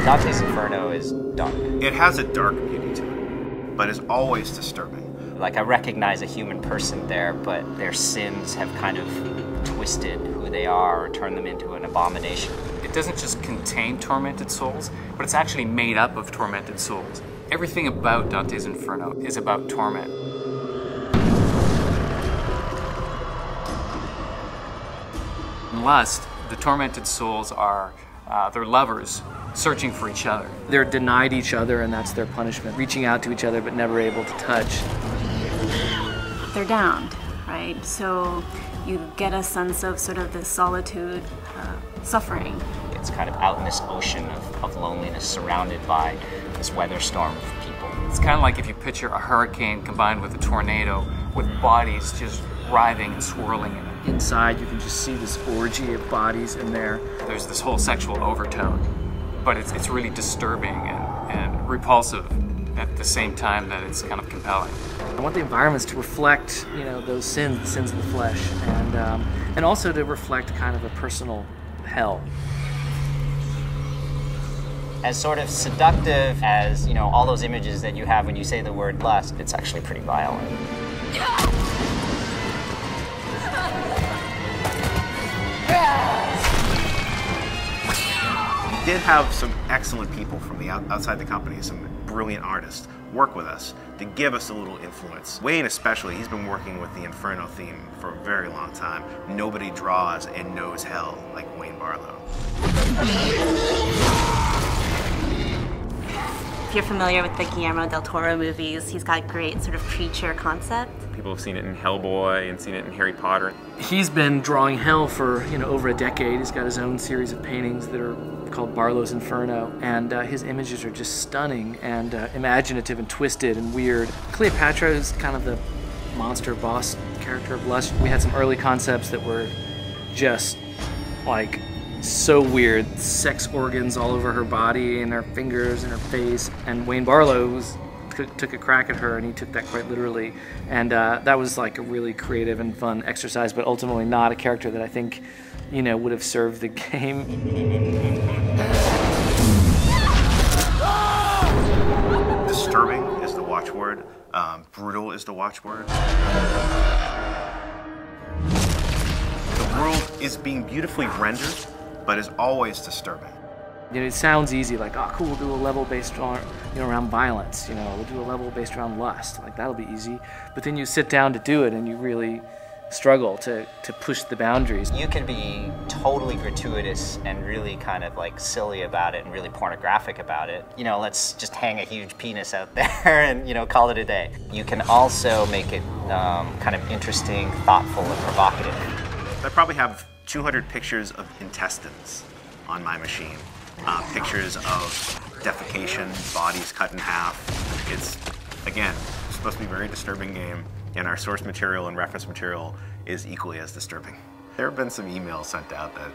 Dante's Inferno is dark. It has a dark beauty to it, but is always disturbing. Like, I recognize a human person there, but their sins have kind of twisted who they are or turned them into an abomination. It doesn't just contain tormented souls, but it's actually made up of tormented souls. Everything about Dante's Inferno is about torment. In Lust, the tormented souls are their lovers searching for each other. They're denied each other, and that's their punishment. Reaching out to each other, but never able to touch. They're downed, right? So you get a sense of sort of this solitude, suffering. It's kind of out in this ocean of loneliness, surrounded by this weather storm of people. It's kind of like if you picture a hurricane combined with a tornado, with bodies just writhing and swirling in it. Inside, you can just see this orgy of bodies in there. There's this whole sexual overtone, but it's really disturbing and repulsive at the same time that it's kind of compelling. I want the environments to reflect, those sins, the sins of the flesh, and also to reflect kind of a personal hell. As sort of seductive as, all those images that you have when you say the word lust, it's actually pretty violent. We did have some excellent people from the outside the company, some brilliant artists, work with us to give us a little influence. Wayne especially, he's been working with the Inferno theme for a very long time. Nobody draws and knows hell like Wayne Barlow. If you're familiar with the Guillermo del Toro movies, he's got great sort of creature concept. People have seen it in Hellboy and seen it in Harry Potter. He's been drawing hell for, over a decade. He's got his own series of paintings that are called Barlow's Inferno, and his images are just stunning and imaginative and twisted and weird. Cleopatra is kind of the monster boss character of Lust. We had some early concepts that were just like so weird. Sex organs all over her body and her fingers and her face, and Wayne Barlow took a crack at her, and he took that quite literally, and that was like a really creative and fun exercise, but ultimately not a character that I think would have served the game. Disturbing is the watchword. Brutal is the watchword. The world is being beautifully rendered, but is always disturbing. It sounds easy, like, oh, cool, we'll do a level based on, around violence. We'll do a level based around lust. Like, that'll be easy. But then you sit down to do it, and you really struggle to push the boundaries. You can be totally gratuitous and really kind of like silly about it and really pornographic about it. Let's just hang a huge penis out there and, call it a day. You can also make it kind of interesting, thoughtful, and provocative. I probably have 200 pictures of intestines on my machine. Pictures of defecation, bodies cut in half. It's, again, supposed to be a very disturbing game, and our source material and reference material is equally as disturbing. There have been some emails sent out that